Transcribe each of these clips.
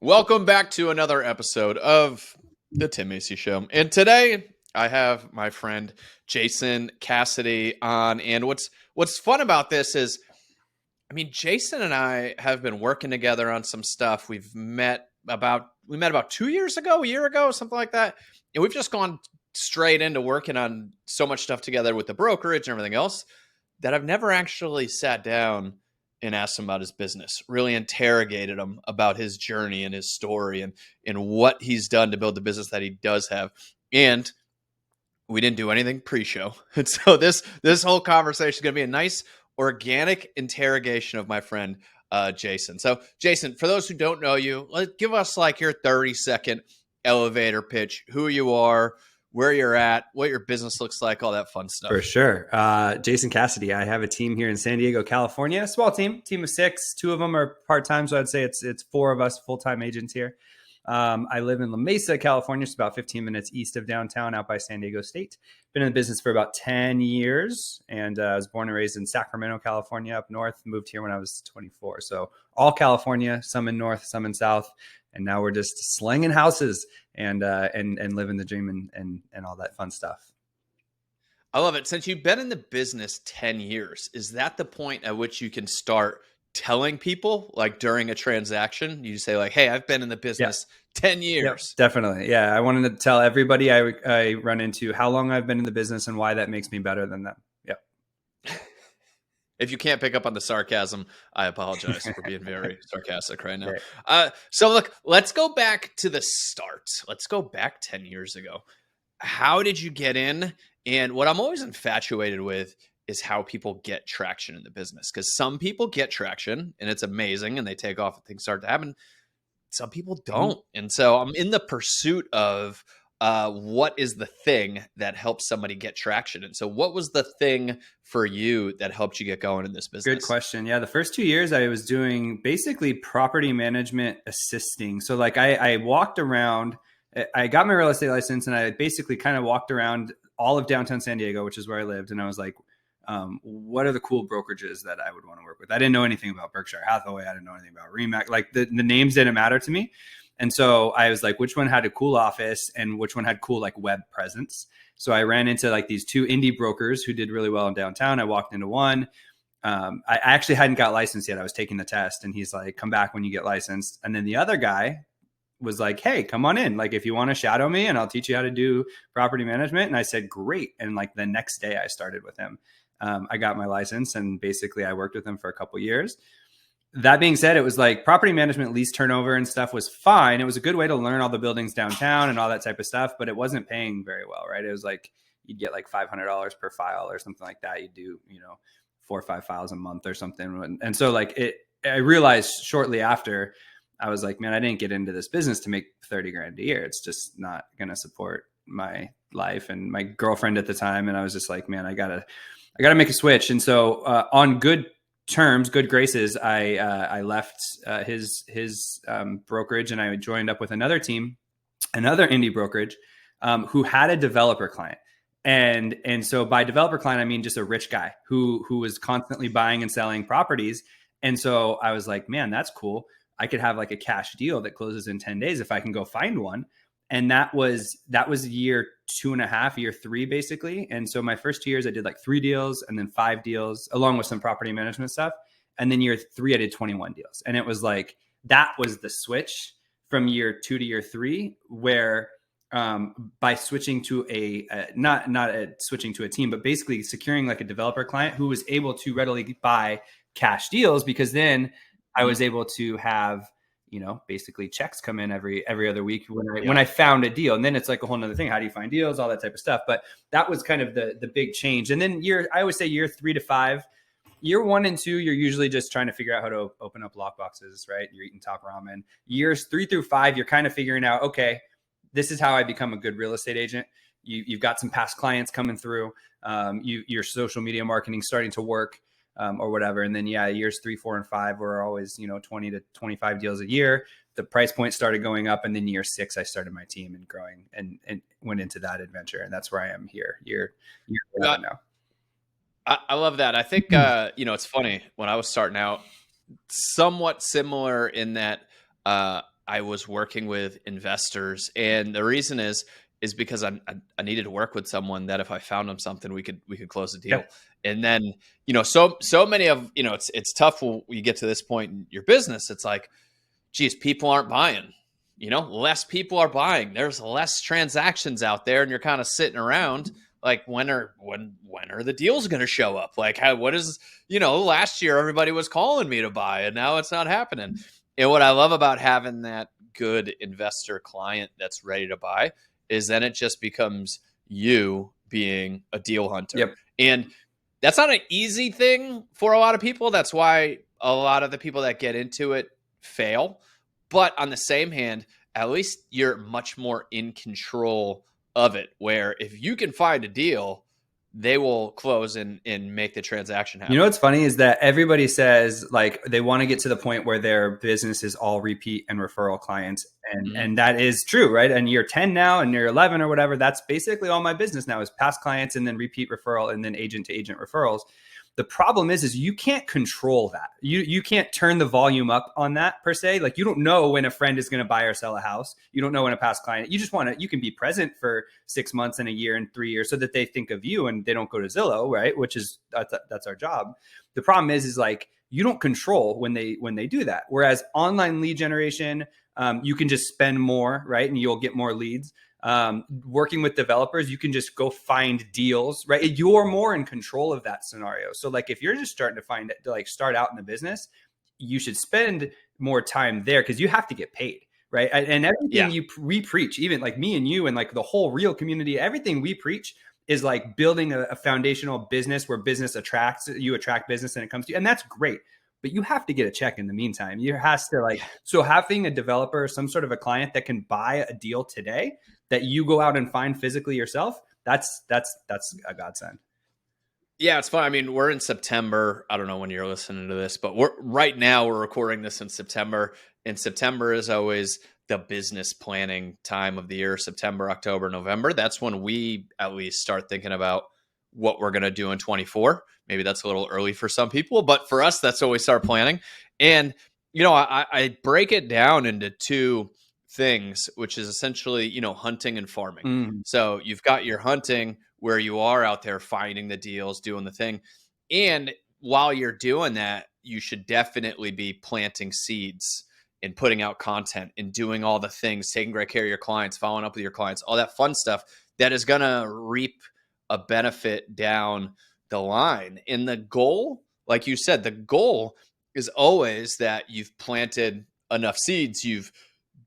Welcome back to another episode of the Tim Macy Show. And today I have my friend Jason Cassity on. And what's fun about this is, Jason and I have been working together on some stuff. We met about 2 years ago, a year ago, something like that. And we've just gone straight into working on so much stuff together with the brokerage and everything else that I've never actually sat down and asked him about his business, really interrogated him about his journey and his story and what he's done to build the business that he does have. And we didn't do anything pre-show. And so this whole conversation is going to be a nice organic interrogation of my friend, Jason. So Jason, for those who don't know you, give us like your 30-second elevator pitch, who you are, where you're at, what your business looks like, all that fun stuff. For sure. Jason Cassity. I have a team here in San Diego, California, a small team of 6. 2 of them are part-time. So I'd say it's 4 of us full-time agents here. I live in La Mesa, California. It's about 15 minutes east of downtown out by San Diego State. Been in the business for about 10 years. And I was born and raised in Sacramento, California, up north. Moved here when I was 24. So all California, some in north, some in south. And now we're just slinging houses and living the dream and all that fun stuff. I love it. Since you've been in the business 10 years, is that the point at which you can start telling people, like during a transaction, you say like, hey, I've been in the business 10 years. Yep, definitely. Yeah. I wanted to tell everybody I run into how long I've been in the business and why that makes me better than them. Yep. If you can't pick up on the sarcasm, I apologize for being very sarcastic right now. Right. So look, let's go back to the start. Let's go back 10 years ago. How did you get in? And what I'm always infatuated with is how people get traction in the business. Because some people get traction and it's amazing and they take off and things start to happen. Some people don't. And so I'm in the pursuit of what is the thing that helps somebody get traction? And so what was the thing for you that helped you get going in this business? Good question. Yeah. The first 2 years I was doing basically property management assisting. So like I walked around, I got my real estate license and I basically kind of walked around all of downtown San Diego, which is where I lived. And I was like, what are the cool brokerages that I would want to work with? I didn't know anything about Berkshire Hathaway. I didn't know anything about Remax. Like the names didn't matter to me. And so I was like, which one had a cool office and which one had cool like web presence? So I ran into like these 2 indie brokers who did really well in downtown. I walked into one. I actually hadn't got licensed yet. I was taking the test and he's like, come back when you get licensed. And then the other guy was like, hey, come on in. Like if you want to shadow me and I'll teach you how to do property management. And I said, great. And like the next day I started with him. I got my license and basically I worked with him for a couple of years. That being said, it was like property management, lease turnover and stuff was fine. It was a good way to learn all the buildings downtown and all that type of stuff, but it wasn't paying very well, right? It was like you'd get like $500 per file or something like that. You'd do, 4 or 5 files a month or something. And so like I realized shortly after, I was like, man, I didn't get into this business to make 30 grand a year. It's just not going to support my life and my girlfriend at the time. And I was just like, man, I gotta make a switch. And so on good terms, good graces, I left his brokerage and I joined up with another team, another indie brokerage who had a developer client. And so by developer client, I mean just a rich guy who was constantly buying and selling properties. And so I was like, man, that's cool. I could have like a cash deal that closes in 10 days if I can go find one. And that was year 2.5, year 3, basically. And so my first 2 years, I did like 3 deals and then 5 deals along with some property management stuff. And then year 3, I did 21 deals. And it was like, that was the switch from year 2 to year 3, where by switching to not switching to a team, but basically securing like a developer client who was able to readily buy cash deals, because then I was able to have, basically checks come in every other week when I found a deal. And then it's like a whole nother thing. How do you find deals? All that type of stuff. But that was kind of the big change. And then I always say year 3 to 5, year 1 and 2, you're usually just trying to figure out how to open up lockboxes, right? You're eating top ramen. Years 3 through 5, you're kind of figuring out, okay, this is how I become a good real estate agent. You've got some past clients coming through. Your social media marketing starting to work. Or whatever. And then, years 3, 4, and 5 were always, 20 to 25 deals a year. The price point started going up. And then year 6, I started my team and growing and went into that adventure. And that's where I am here, year 11 now. I love that. I think, it's funny when I was starting out, somewhat similar in that I was working with investors, and the reason is because I needed to work with someone that if I found them something, we could close the deal. Yep. And then, so many of, it's tough when you get to this point in your business. It's like, geez, people aren't buying, less people are buying. There's less transactions out there, and you're kind of sitting around like, when are the deals going to show up? Like, what is, last year everybody was calling me to buy, and now it's not happening. And what I love about having that good investor client that's ready to buy is then it just becomes you being a deal hunter. Yep. And that's not an easy thing for a lot of people. That's why a lot of the people that get into it fail. But on the same hand, at least you're much more in control of it, where if you can find a deal, they will close and make the transaction happen. What's funny is that everybody says like they want to get to the point where their business is all repeat and referral clients. And that is true, right? And you're 10 now and you're 11 or whatever. That's basically all my business now is past clients and then repeat referral and then agent to agent referrals. The problem is you can't control that. You can't turn the volume up on that per se. Like you don't know when a friend is going to buy or sell a house. You don't know when a past client, you just you can be present for 6 months and a year and 3 years so that they think of you and they don't go to Zillow, right? Which is, that's our job. The problem is like, you don't control when they do that. Whereas online lead generation, you can just spend more, right? And you'll get more leads. Working with developers, you can just go find deals, right? You're more in control of that scenario. So like, if you're just starting to start out in the business, you should spend more time there because you have to get paid, right? And everything we preach, even like me and you and like the whole real community, everything we preach is like building a foundational business where business attracts, you attract business and it comes to you. And that's great. But you have to get a check in the meantime. You has to so having a developer, some sort of a client that can buy a deal today that you go out and find physically yourself, that's a godsend. Yeah, it's fun. I mean, we're in September. I don't know when you're listening to this, but we're recording this in September. And September is always the business planning time of the year, September, October, November. That's when we at least start thinking about what we're going to do in 24. Maybe that's a little early for some people, but for us, that's when we start planning. And, I break it down into two things, which is essentially, hunting and farming. So you've got your hunting where you are out there finding the deals, doing the thing. And while you're doing that, you should definitely be planting seeds and putting out content and doing all the things, taking great care of your clients, following up with your clients, all that fun stuff that is going to reap a benefit down the line. And the goal, like you said, the goal is always that you've planted enough seeds, you've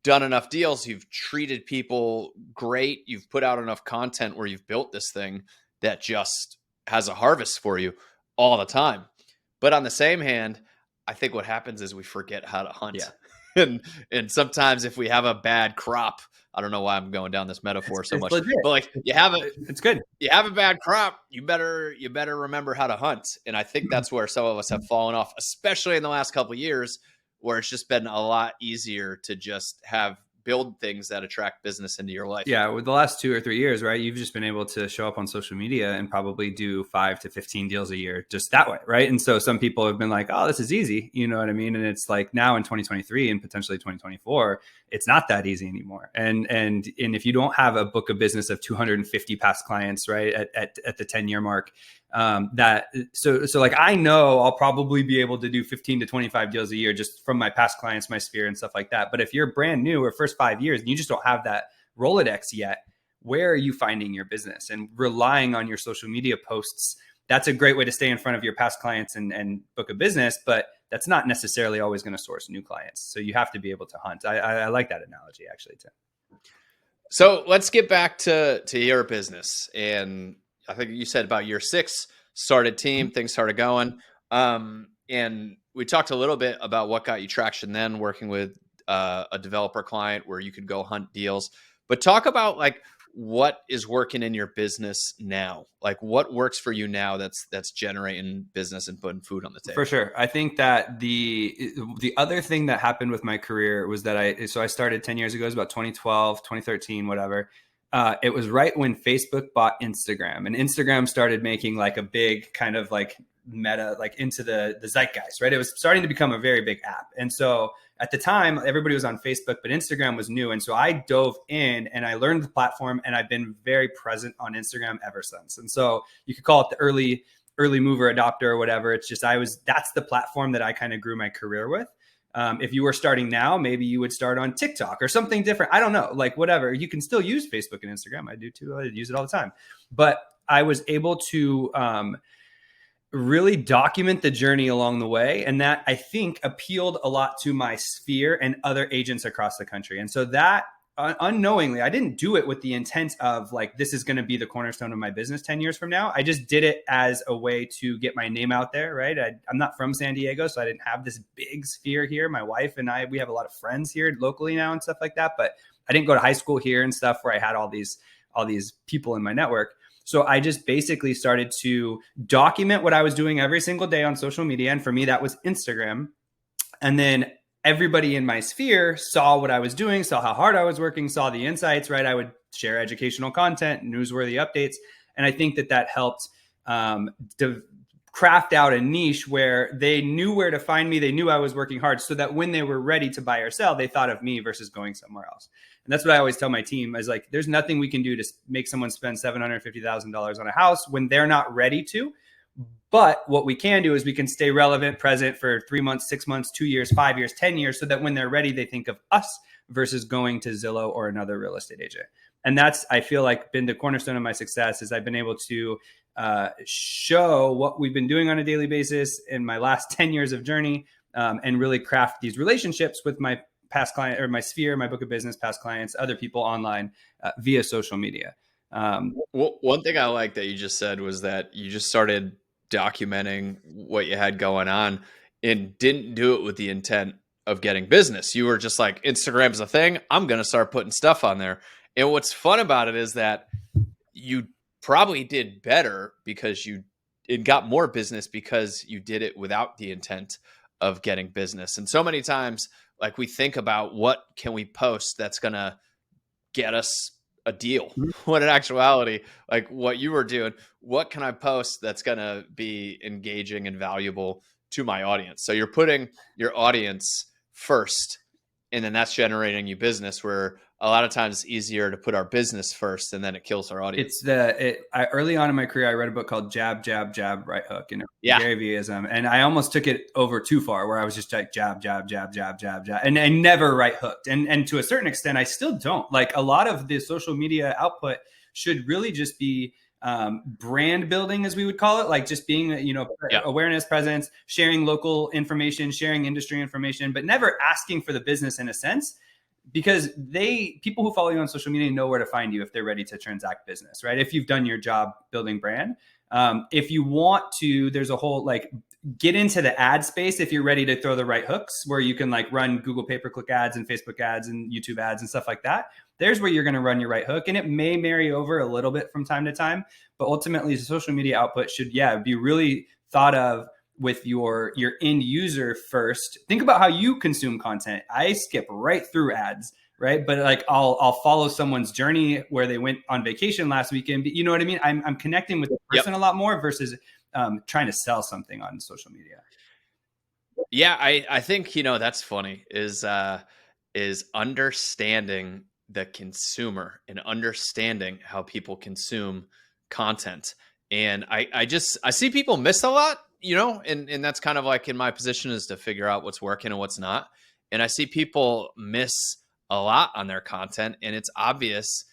done enough deals, you've treated people great, you've put out enough content where you've built this thing that just has a harvest for you all the time. But on the same hand, I think what happens is we forget how to hunt. Yeah. And sometimes if we have a bad crop, I don't know why I'm going down this metaphor so much, legit. but like it's good. You have a bad crop, you better remember how to hunt. And I think that's where some of us have fallen off, especially in the last couple of years, where it's just been a lot easier to just build things that attract business into your life. Yeah, with the last 2 or 3 years, right? You've just been able to show up on social media and probably do 5 to 15 deals a year just that way, right? And so some people have been like, "Oh, this is easy," you know what I mean? And it's like now in 2023 and potentially 2024, it's not that easy anymore. And if you don't have a book of business of 250 past clients, right, at the 10-year mark, so like I know I'll probably be able to do 15 to 25 deals a year just from my past clients, my sphere and stuff like that. But if you're brand new or first 5 years and you just don't have that Rolodex yet, where are you finding your business? And relying on your social media posts, that's a great way to stay in front of your past clients and book a business, but that's not necessarily always going to source new clients. So you have to be able to hunt. I like that analogy actually too. So let's get back to your business. And I think you said about year 6, started team, things started going. And we talked a little bit about what got you traction then, working with a developer client where you could go hunt deals. But talk about like what is working in your business now? Like what works for you now that's generating business and putting food on the table? For sure. I think that the other thing that happened with my career was that I started 10 years ago, it was about 2012, 2013, whatever. It was right when Facebook bought Instagram, and Instagram started making like a big kind of like meta, like into the zeitgeist, right? It was starting to become a very big app. And so at the time, everybody was on Facebook, but Instagram was new. And so I dove in and I learned the platform, and I've been very present on Instagram ever since. And so you could call it the early mover adopter or whatever. It's just, that's the platform that I kind of grew my career with. If you were starting now, maybe you would start on TikTok or something different. I don't know, like whatever. You can still use Facebook and Instagram. I do too. I use it all the time. But I was able to really document the journey along the way. And that, I think, appealed a lot to my sphere and other agents across the country. And so that, unknowingly, I didn't do it with the intent of like, this is going to be the cornerstone of my business 10 years from now. I just did it as a way to get my name out there, right? I'm not from San Diego, so I didn't have this big sphere here. My wife and I, we have a lot of friends here locally now and stuff like that, but I didn't go to high school here and stuff where I had all these people in my network. So I just basically started to document what I was doing every single day on social media. And for me, that was Instagram. And then everybody in my sphere saw what I was doing, saw how hard I was working, saw the insights, right? I would share educational content, newsworthy updates. And I think that helped craft out a niche where they knew where to find me. They knew I was working hard, so that when they were ready to buy or sell, they thought of me versus going somewhere else. And that's what I always tell my team, is like, there's nothing we can do to make someone spend $750,000 on a house when they're not ready to. But what we can do is we can stay relevant, present for 3 months, 6 months, 2 years, 5 years, 10 years, so that when they're ready, they think of us versus going to Zillow or another real estate agent. And that's, I feel like, been the cornerstone of my success, is I've been able to show what we've been doing on a daily basis in my last 10 years of journey, and really craft these relationships with my past client, or my sphere, my book of business, past clients, other people online via social media. One thing I like that you just said was that you just started documenting what you had going on and didn't do it with the intent of getting business. You were just like, Instagram's a thing, I'm going to start putting stuff on there. And what's fun about it is that you probably did better because it got more business because you did it without the intent of getting business. And so many times, like, we think about what can we post that's going to get us a deal. When in actuality, like what you were doing, what can I post that's going to be engaging and valuable to my audience? So you're putting your audience first, and then that's generating you business, where a lot of times it's easier to put our business first, and then it kills our audience. Early on in my career, I read a book called Jab, Jab, Jab, Right Hook, Gary Veeism, and I almost took it over too far, where I was just like jab, jab, jab, jab, jab, jab, and never right hooked. And to a certain extent, I still don't. Like, a lot of the social media output should really just be brand building, as we would call it, like just being, awareness, presence, sharing local information, sharing industry information, but never asking for the business in a sense. Because people who follow you on social media know where to find you if they're ready to transact business, right? If you've done your job building brand. If you want to, there's a whole, like, get into the ad space if you're ready to throw the right hooks, where you can like run Google pay-per-click ads and Facebook ads and YouTube ads and stuff like that. There's where you're going to run your right hook. And it may marry over a little bit from time to time, but ultimately the social media output should, be really thought of with your end user first. Think about how you consume content. I skip right through ads, right? But like, I'll follow someone's journey where they went on vacation last weekend. You know what I mean? I'm connecting with the person a lot more versus trying to sell something on social media. Yeah, I think, that's funny, is understanding the consumer and understanding how people consume content. And I see people miss a lot, and that's kind of like, in my position, is to figure out what's working and what's not. And I see people miss a lot on their content, and it's obvious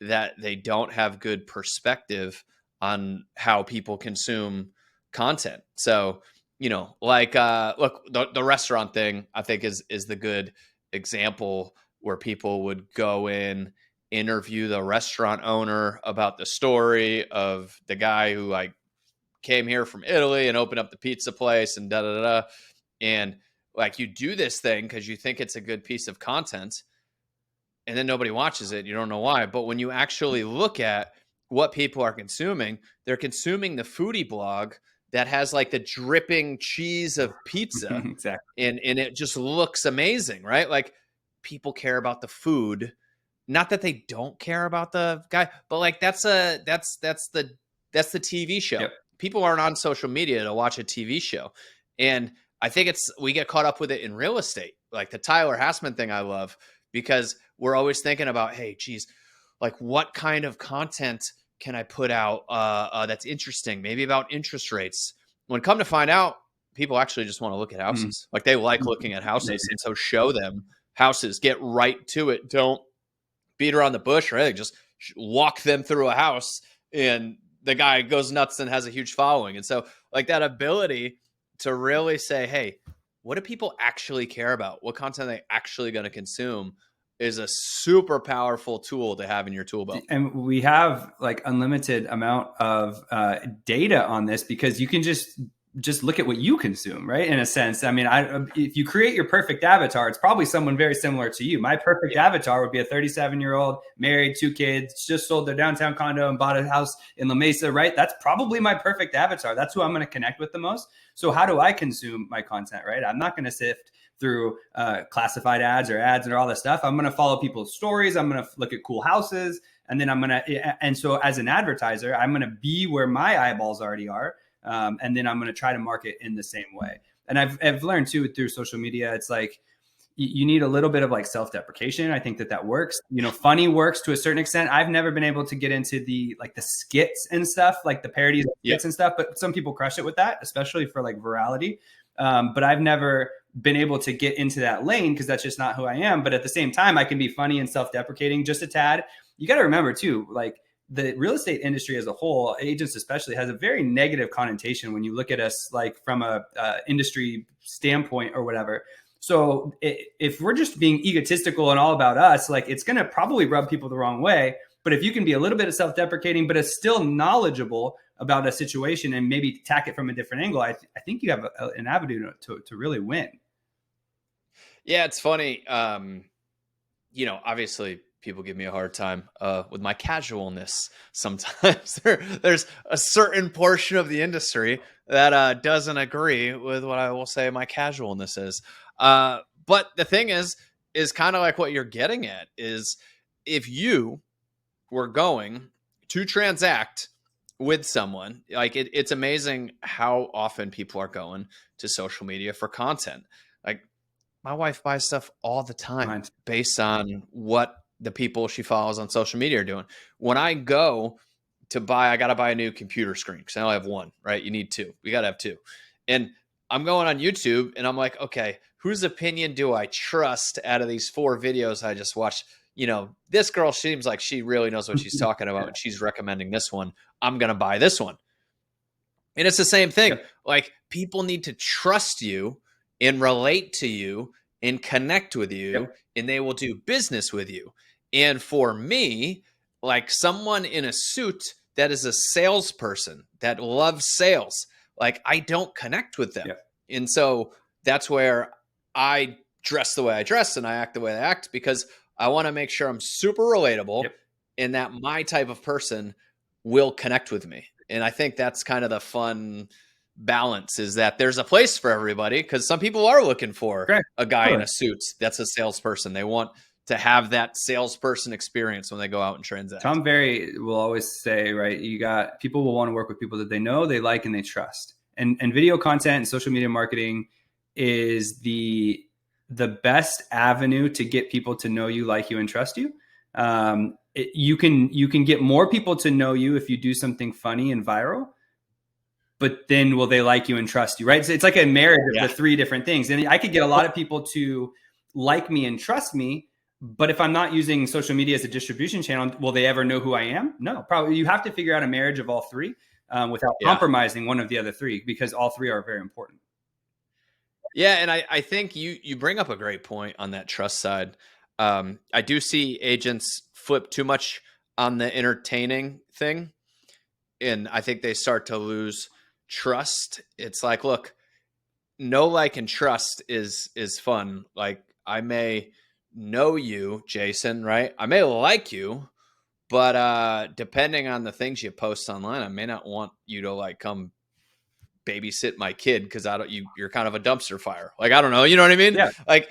that they don't have good perspective on how people consume content. So, look, the restaurant thing, I think is the good example, where people would go in, interview the restaurant owner about the story of the guy who like came here from Italy and opened up the pizza place and da da da. And like, you do this thing because you think it's a good piece of content, and then nobody watches it. You don't know why. But when you actually look at what people are consuming, they're consuming the foodie blog that has like the dripping cheese of pizza. Exactly. And it just looks amazing, right? Like, people care about the food. Not that they don't care about the guy, but like, that's the TV show. Yep. people aren't on social media to watch a TV show. And I think we get caught up with it in real estate, like the Tyler Hassman thing I love, because we're always thinking about, hey, geez, like what kind of content can I put out that's interesting, maybe about interest rates. When come to find out, people actually just want to look at houses. Like they like looking at houses. And so show them houses, get right to it. Don't beat around the bush or anything. Just walk them through a house and the guy goes nuts and has a huge following. And so like that ability to really say, hey, what do people actually care about? What content are they actually going to consume is a super powerful tool to have in your tool belt. And we have like unlimited amount of data on this because you can just look at what you consume, right? In a sense, I mean, if you create your perfect avatar, it's probably someone very similar to you. My perfect avatar would be a 37-year-old, married, 2 kids, just sold their downtown condo and bought a house in La Mesa, right? That's probably my perfect avatar. That's who I'm going to connect with the most. So how do I consume my content, right? I'm not going to sift through classified ads or all this stuff. I'm going to follow people's stories. I'm going to look at cool houses. And then and so as an advertiser, I'm going to be where my eyeballs already are. And then I'm going to try to market in the same way. And I've learned too, through social media, it's like, you need a little bit of like self-deprecation. I think that works, funny works to a certain extent. I've never been able to get into the skits and stuff, like the parodies of skits and stuff, but some people crush it with that, especially for like virality. But I've never been able to get into that lane because that's just not who I am. But at the same time, I can be funny and self-deprecating just a tad. You got to remember too, like the real estate industry as a whole, agents especially, has a very negative connotation when you look at us like from a industry standpoint or whatever. So if we're just being egotistical and all about us, like it's going to probably rub people the wrong way. But if you can be a little bit of self-deprecating, but it's still knowledgeable about a situation and maybe tack it from a different angle, I think you have an avenue to really win. Yeah, it's funny. Obviously people give me a hard time with my casualness. Sometimes there's a certain portion of the industry that doesn't agree with what I will say my casualness is. But the thing is kind of like what you're getting at is if you were going to transact with someone, like it's amazing how often people are going to social media for content. Like my wife buys stuff all the time based on what the people she follows on social media are doing. When I go to I got to buy a new computer screen because I only have one, right? You need 2. We got to have 2. And I'm going on YouTube and I'm like, okay, whose opinion do I trust out of these 4 videos I just watched? This girl seems like she really knows what she's talking about and she's recommending this one. I'm going to buy this one. And it's the same thing. Yep. Like people need to trust you and relate to you and connect with you, and they will do business with you. And for me, like someone in a suit that is a salesperson that loves sales, like I don't connect with them. Yep. And so that's where I dress the way I dress and I act the way I act because I want to make sure I'm super relatable and that my type of person will connect with me. And I think that's kind of the fun balance is that there's a place for everybody because some people are looking for a guy in a suit that's a salesperson. They want to have that salesperson experience when they go out and transact. Tom Ferry will always say, right, people will want to work with people that they know, they like, and they trust. And video content and social media marketing is the best avenue to get people to know you, like you, and trust you. You can get more people to know you if you do something funny and viral. But then will they like you and trust you, right? So it's like a marriage of the 3 different things. And I could get a lot of people to like me and trust me, but if I'm not using social media as a distribution channel, will they ever know who I am? No, probably. You have to figure out a marriage of all 3 without compromising one of the other 3 because all 3 are very important. Yeah, and I think you bring up a great point on that trust side. I do see agents flip too much on the entertaining thing, and I think they start to lose trust. It's like, look, know, like, and trust is fun. Like I may know you, Jason, right? I may like you, but depending on the things you post online, I may not want you to like come babysit my kid because you're kind of a dumpster fire. Like I don't know, you know what I mean? Yeah. Like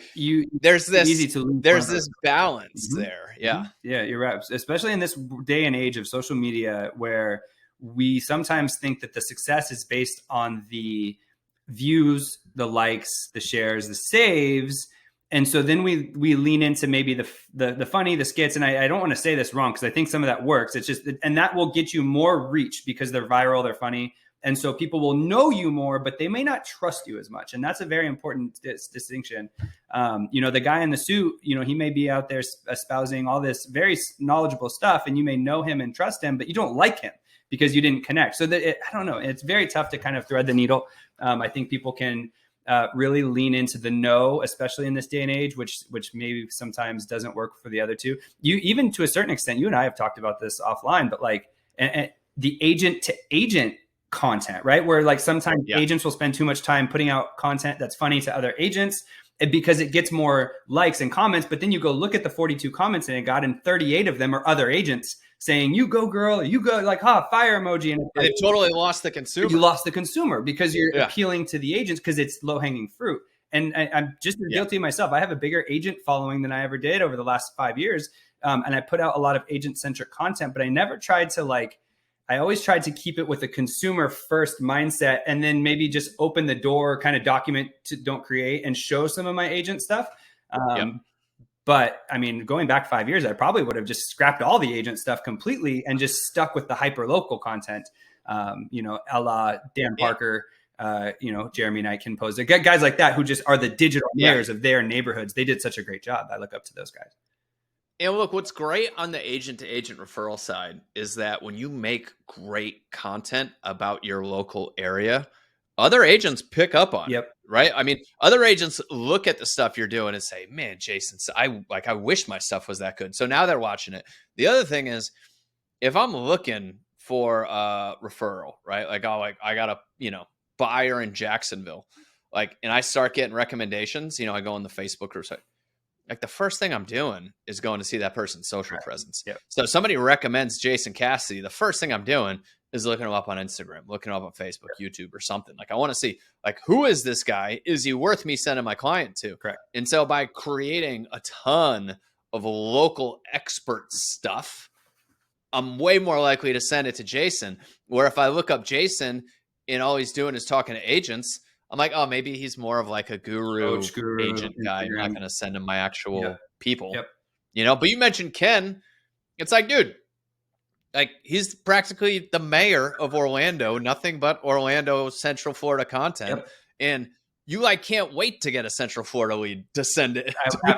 there's this balance mm-hmm. there. Yeah. Yeah, you're right. Especially in this day and age of social media where we sometimes think that the success is based on the views, the likes, the shares, the saves. And so then we lean into maybe the funny, the skits. And I don't want to say this wrong, because I think some of that works. It's just, and that will get you more reach because they're viral, they're funny. And so people will know you more, but they may not trust you as much. And that's a very important distinction. The guy in the suit, he may be out there espousing all this very knowledgeable stuff, and you may know him and trust him, but you don't like him because you didn't connect. So I don't know. It's very tough to kind of thread the needle. I think people can really lean into the know, especially in this day and age, which maybe sometimes doesn't work for the other two. Even to a certain extent, you and I have talked about this offline, but like and the agent to agent content, right? Where like sometimes agents will spend too much time putting out content that's funny to other agents because it gets more likes and comments. But then you go look at the 42 comments and it got, and 38 of them are other agents saying, "You go, girl," or "You go," like, fire emoji. And it totally lost the consumer. You lost the consumer because you're appealing to the agents because it's low hanging fruit. And I'm just guilty myself. I have a bigger agent following than I ever did over the last 5 years. And I put out a lot of agent centric content, but I never tried to I always tried to keep it with a consumer first mindset, and then maybe just open the door, kind of document to don't create, and show some of my agent stuff. But I mean, going back 5 years, I probably would have just scrapped all the agent stuff completely and just stuck with the hyper local content, a la Dan Parker, Jeremy Knight, Ken Posa, guys like that who just are the digital mayors of their neighborhoods. They did such a great job. I look up to those guys. And look, what's great on the agent-to-agent referral side is that when you make great content about your local area, other agents pick up on it, right? I mean, other agents look at the stuff you're doing and say, "Man, Jason, I wish my stuff was that good." So now they're watching it. The other thing is, if I'm looking for a referral, right? I got a buyer in Jacksonville, and I start getting recommendations. I go on the Facebook group site. The first thing I'm doing is going to see that person's social presence. So if somebody recommends Jason Cassity, the first thing I'm doing is looking him up on Instagram, looking him up on Facebook, YouTube, or something. I want to see, who is this guy? Is he worth me sending my client to? Correct. And so by creating a ton of local expert stuff, I'm way more likely to send it to Jason. Where if I look up Jason and all he's doing is talking to agents, I'm like, oh, maybe he's more of a guru agent guy. I'm not going to send him my actual people, but you mentioned Ken. It's dude, he's practically the mayor of Orlando, nothing but Orlando, Central Florida content. And you can't wait to get a Central Florida lead to send it. I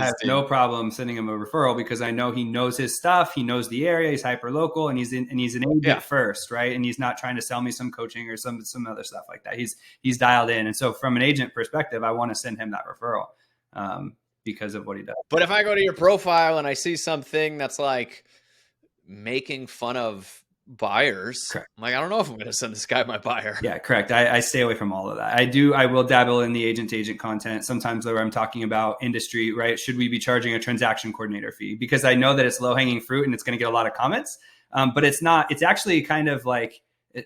have no problem sending him a referral because I know he knows his stuff. He knows the area. He's hyper local, and he's an agent first, right? And he's not trying to sell me some coaching or some other stuff like that. He's dialed in, and so from an agent perspective, I want to send him that referral because of what he does. But if I go to your profile and I see something that's making fun of buyers, correct. I'm I don't know if I'm going to send this guy my buyer. Yeah, correct. I stay away from all of that. I will dabble in the agent to agent content sometimes where I'm talking about industry, right? Should we be charging a transaction coordinator fee? Because I know that it's low hanging fruit and it's going to get a lot of comments, but it's not. It's actually kind of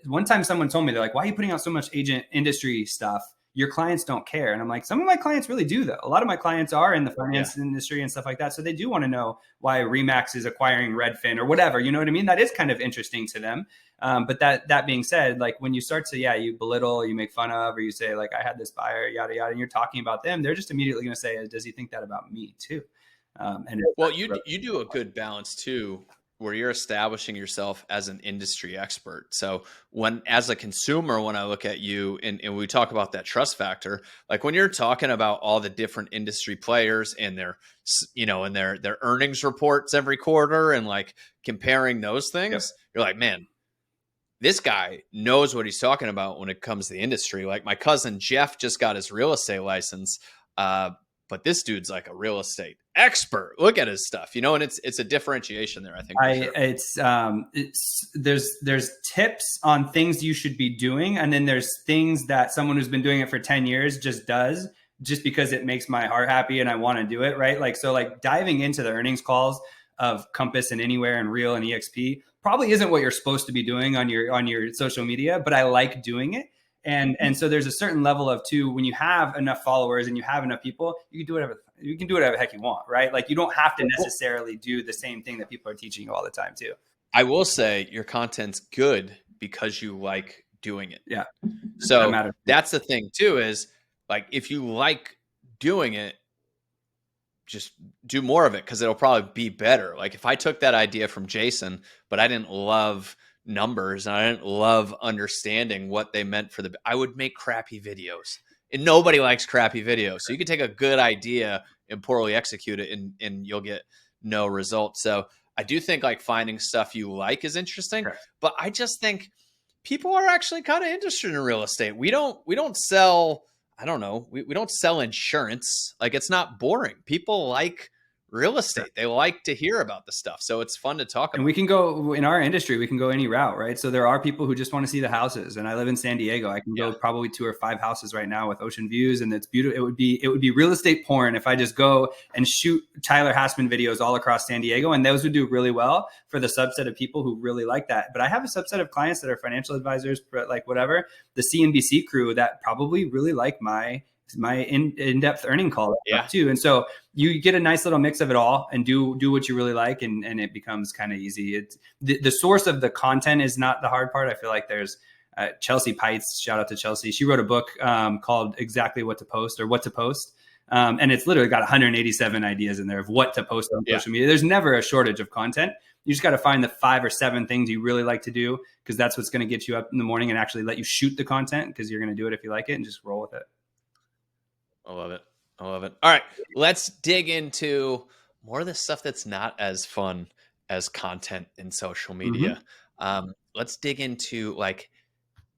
one time someone told me, they're like, "Why are you putting out so much agent industry stuff? Your clients don't care." And I'm like, some of my clients really do, though. A lot of my clients are in the finance industry and stuff like that. So they do want to know why Remax is acquiring Redfin or whatever. You know what I mean? That is kind of interesting to them. But that being said, when you start to, you belittle, you make fun of, or you say I had this buyer, yada, yada, and you're talking about them, they're just immediately going to say, does he think that about me too? You do a good balance too, where you're establishing yourself as an industry expert. So as a consumer, when I look at you and we talk about that trust factor, when you're talking about all the different industry players and their earnings reports every quarter and comparing those things, you're like, man, this guy knows what he's talking about when it comes to the industry. My cousin Jeff just got his real estate license. But this dude's a real estate expert. Look at his stuff, and it's a differentiation there, I think. There's tips on things you should be doing. And then there's things that someone who's been doing it for 10 years just does just because it makes my heart happy and I want to do it. Right. So diving into the earnings calls of Compass and Anywhere and Real and EXP probably isn't what you're supposed to be doing on your social media, but I like doing it. And so there's a certain level of too, when you have enough followers and you have enough people, you can do whatever the heck you want, right? You don't have to necessarily do the same thing that people are teaching you all the time too. I will say your content's good because you like doing it. Yeah. That So matters. that's the thing too, is like, if you like doing it, just do more of it because it'll probably be better. Like if I took that idea from Jason, but I didn't love numbers and I didn't love understanding what they meant for I would make crappy videos, and nobody likes crappy videos. So you can take a good idea and poorly execute it, and you'll get no results. So I do think like finding stuff you like is interesting, Correct. but I just think people are actually kind of interested in real estate. We don't sell, I don't know, we don't sell insurance. Like it's not boring. People like real estate. They like to hear about the stuff. So it's fun to talk And about. we can go in our industry, we can go any route, right? So there are people who just want to see the houses. And I live in San Diego. I can Yeah. go probably 2 or 5 houses right now with ocean views, and it's beautiful. It would be real estate porn if I just go and shoot Tyler Hassman videos all across San Diego, and those would do really well for the subset of people who really like that. But I have a subset of clients that are financial advisors, like whatever, the CNBC crew that probably really like my in-depth earning call too. And so you get a nice little mix of it all and do what you really like, and it becomes kind of easy. It's the source of the content is not the hard part. I feel like there's Chelsea Pites, shout out to Chelsea. She wrote a book called Exactly What to Post, or What to Post. And it's literally got 187 ideas in there of what to post on social media. There's never a shortage of content. You just got to find the 5 or 7 things you really like to do, because that's what's going to get you up in the morning and actually let you shoot the content, because you're going to do it if you like it, and just roll with it. I love it. I love it. All right, let's dig into more of the stuff that's not as fun as content in social media. Let's dig into like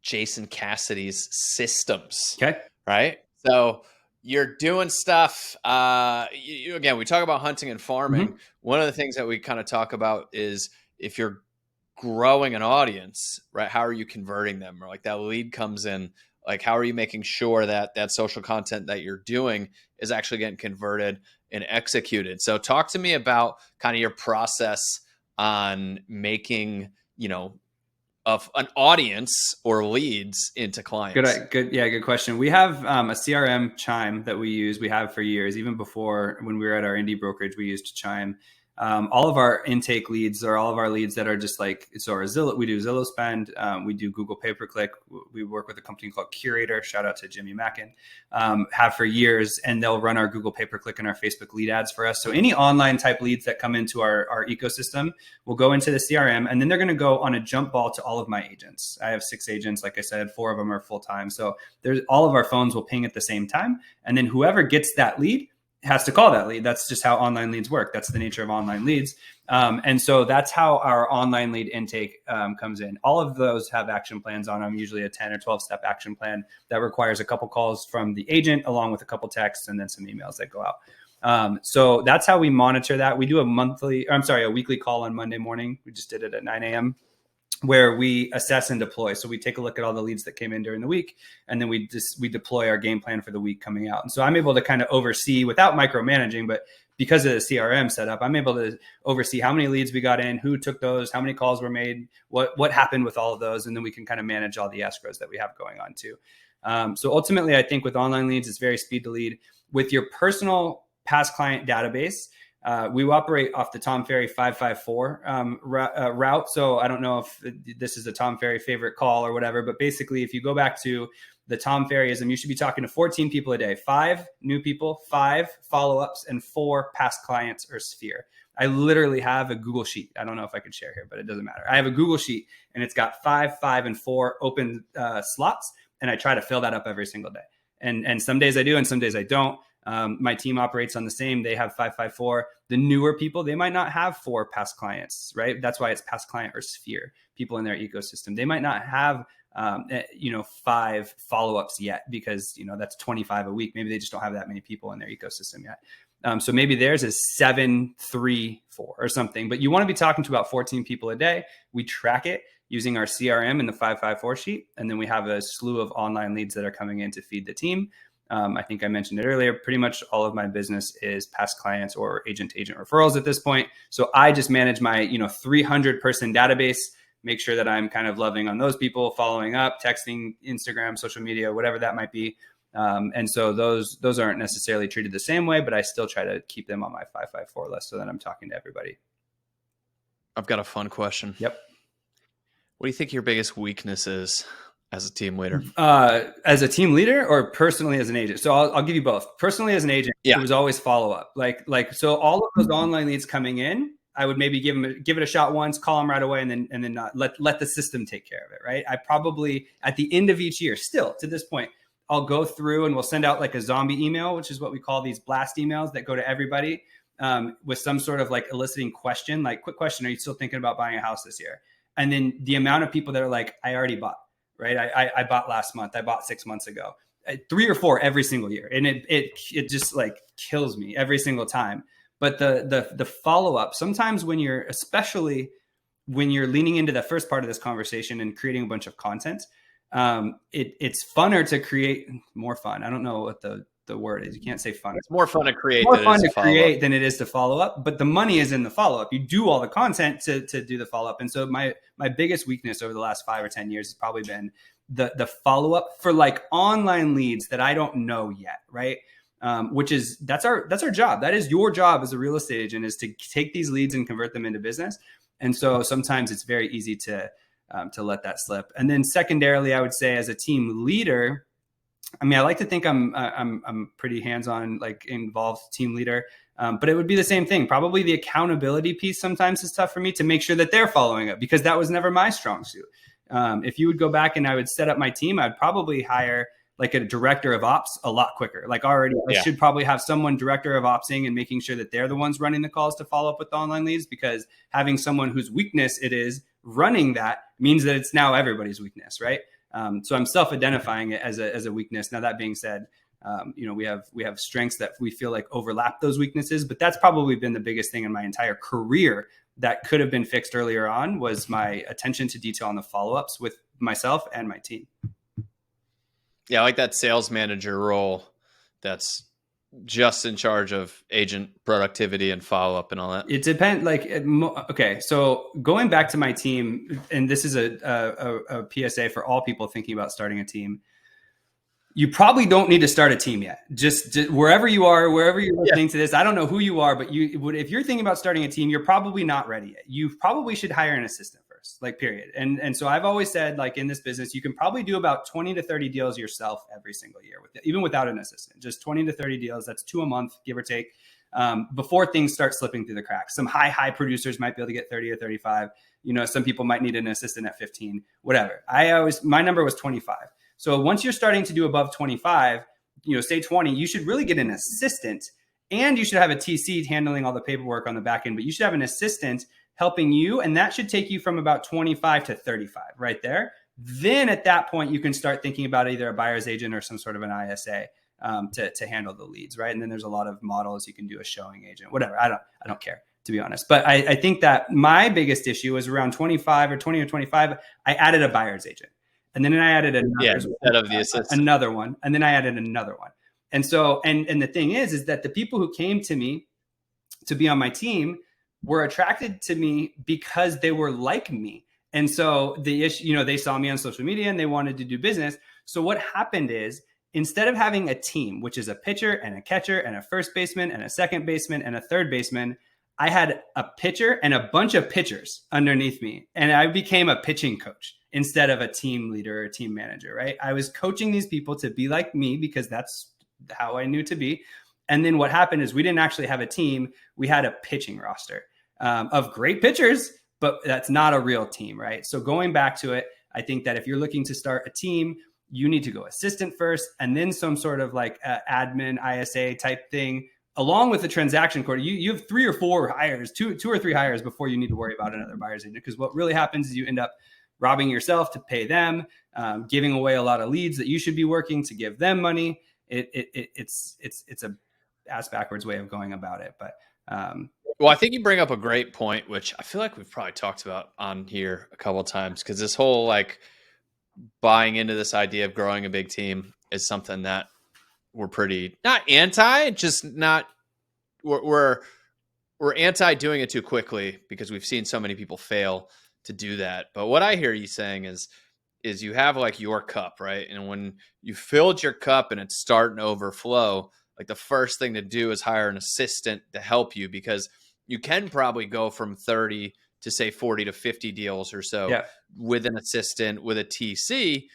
Jason Cassidy's systems. Okay. Right. So you're doing stuff. Again, we talk about hunting and farming. One of the things that we kind of talk about is if you're growing an audience, right? How are you converting them? Or like that lead comes in, like how are you making sure that that social content that you're doing is actually getting converted and executed? So talk to me about kind of your process on making, of an audience or leads into clients. Good question. We have a CRM, Chime, that we use. We have for years, even before when we were at our indie brokerage, we used Chime. All of our intake leads, or all of our leads that are just like, so our Zillow, we do Zillow spend, we do Google pay-per-click. We work with a company called Curator, shout out to Jimmy Mackin, have for years, and they'll run our Google pay-per-click and our Facebook lead ads for us. So any online type leads that come into our ecosystem will go into the CRM, and then they're going to go on a jump ball to all of my agents. I have 6 agents. Like I said, 4 of them are full-time. So there's all of our phones will ping at the same time. And then whoever gets that lead has to call that lead. That's just how online leads work. That's the nature of online leads. And so that's how our online lead intake comes in. All of those have action plans on them, usually a 10 or 12 step action plan that requires a couple calls from the agent along with a couple texts and then some emails that go out. So that's how we monitor that. We do a weekly call on Monday morning. We just did it at 9 a.m. where we assess and deploy. So we take a look at all the leads that came in during the week, and then we deploy our game plan for the week coming out. And so I'm able to kind of oversee without micromanaging, but because of the CRM setup, I'm able to oversee how many leads we got in, who took those, how many calls were made, what happened with all of those. And then we can kind of manage all the escrows that we have going on too. So ultimately, I think with online leads, it's very speed to lead. With your personal past client database, we operate off the Tom Ferry 554 route. So I don't know if this is a Tom Ferry favorite call or whatever, but basically if you go back to the Tom Ferryism, you should be talking to 14 people a day, 5 new people, 5 follow-ups, and 4 past clients or sphere. I literally have a Google sheet. I don't know if I could share here, but it doesn't matter. I have a Google sheet and it's got 5, 5, and 4 open slots. And I try to fill that up every single day. And some days I do, and some days I don't. My team operates on the same. They have 554. The newer people, they might not have 4 past clients, right? That's why it's past client or sphere, people in their ecosystem. They might not have, 5 follow-ups yet, because, that's 25 a week. Maybe they just don't have that many people in their ecosystem yet. So maybe theirs is 7, 3, 4 or something, but you want to be talking to about 14 people a day. We track it using our CRM in the 554 sheet. And then we have a slew of online leads that are coming in to feed the team. I think I mentioned it earlier, pretty much all of my business is past clients or agent-to-agent referrals at this point. So I just manage my, 300-person database, make sure that I'm kind of loving on those people, following up, texting, Instagram, social media, whatever that might be. And so those aren't necessarily treated the same way, but I still try to keep them on my 554 list so that I'm talking to everybody. I've got a fun question. Yep. What do you think your biggest weakness is as a team leader? As a team leader or personally as an agent? So I'll give you both. Personally as an agent, Yeah. it was always follow up. So all of those online leads coming in, I would maybe give it a shot once, call them right away, and then not let the system take care of it. Right. I probably at the end of each year, still to this point, I'll go through and we'll send out like a zombie email, which is what we call these blast emails that go to everybody with some sort of like eliciting question, like quick question: are you still thinking about buying a house this year? And then the amount of people that are like, I already bought. Right. I bought last month. I bought 6 months ago, 3 or 4 every single year. And it just like kills me every single time. But the follow-up, sometimes especially when you're leaning into the first part of this conversation and creating a bunch of content, it's funner to create more fun. I don't know what the word is. You can't say fun. It's more fun to create. More fun to create than it is to follow up, but the money is in the follow up. You do all the content to do the follow up. And so my biggest weakness over the last 5 or 10 years has probably been the follow up for like online leads that I don't know yet. Right. That's our job. That is your job as a real estate agent, is to take these leads and convert them into business. And so sometimes it's very easy to let that slip. And then secondarily, I would say as a team leader, I mean, I like to think I'm pretty hands-on, like involved team leader, but it would be the same thing. Probably the accountability piece sometimes is tough for me to make sure that they're following up, because that was never my strong suit. If you would go back and I would set up my team, I'd probably hire like a director of ops a lot quicker. Like already, I should probably have someone director of opsing and making sure that they're the ones running the calls to follow up with the online leads, because having someone whose weakness it is running that means that it's now everybody's weakness, right? So I'm self-identifying it as a weakness. Now, that being said, we have strengths that we feel like overlap those weaknesses, but that's probably been the biggest thing in my entire career that could have been fixed earlier on, was my attention to detail on the follow-ups with myself and my team. Yeah, I like that sales manager role that's just in charge of agent productivity and follow-up and all that. It depends. Okay, so going back to my team, and this is a PSA for all people thinking about starting a team. You probably don't need to start a team yet. Just wherever you are, wherever you're listening to this, I don't know who you are, but if you're thinking about starting a team, you're probably not ready yet. You probably should hire an assistant first, like period. And so I've always said, like in this business, you can probably do about 20 to 30 deals yourself every single year, even without an assistant. Just 20 to 30 deals. That's 2 a month, give or take, before things start slipping through the cracks. Some high producers might be able to get 30 or 35. Some people might need an assistant at 15, whatever. My number was 25. So once you're starting to do above 25, say 20, you should really get an assistant, and you should have a TC handling all the paperwork on the back end, but you should have an assistant helping you. And that should take you from about 25 to 35 right there. Then at that point, you can start thinking about either a buyer's agent or some sort of an ISA to handle the leads. Right. And then there's a lot of models. You can do a showing agent, whatever. I don't care, to be honest. But I think that my biggest issue was around 25 or 20 or 25. I added a buyer's agent. And then I added another one. And then I added another one. And so, and the thing is that the people who came to me to be on my team were attracted to me because they were like me. And so the issue, they saw me on social media and they wanted to do business. So what happened is, instead of having a team, which is a pitcher and a catcher and a first baseman and a second baseman and a third baseman, I had a pitcher and a bunch of pitchers underneath me. And I became a pitching coach instead of a team leader or a team manager, right? I was coaching these people to be like me because that's how I knew to be. And then what happened is we didn't actually have a team. We had a pitching roster of great pitchers, but that's not a real team, right? So going back to it, I think that if you're looking to start a team, you need to go assistant first, and then some sort of like admin ISA type thing, along with the transaction coordinator. You have 3 or 4 hires, two or 3 hires before you need to worry about another buyer's agent. Because what really happens is you end up robbing yourself to pay them, giving away a lot of leads that you should be working to give them money. It's a ass backwards way of going about it. But well, I think you bring up a great point, which I feel like we've probably talked about on here a couple of times, because this whole like buying into this idea of growing a big team is something that we're pretty not anti, just not we're anti doing it too quickly, because we've seen so many people fail to do that. But what I hear you saying is you have like your cup, right? And when you filled your cup and it's starting to overflow, like the first thing to do is hire an assistant to help you, because you can probably go from 30 to say 40 to 50 deals or so Yeah. with an assistant, with a TC.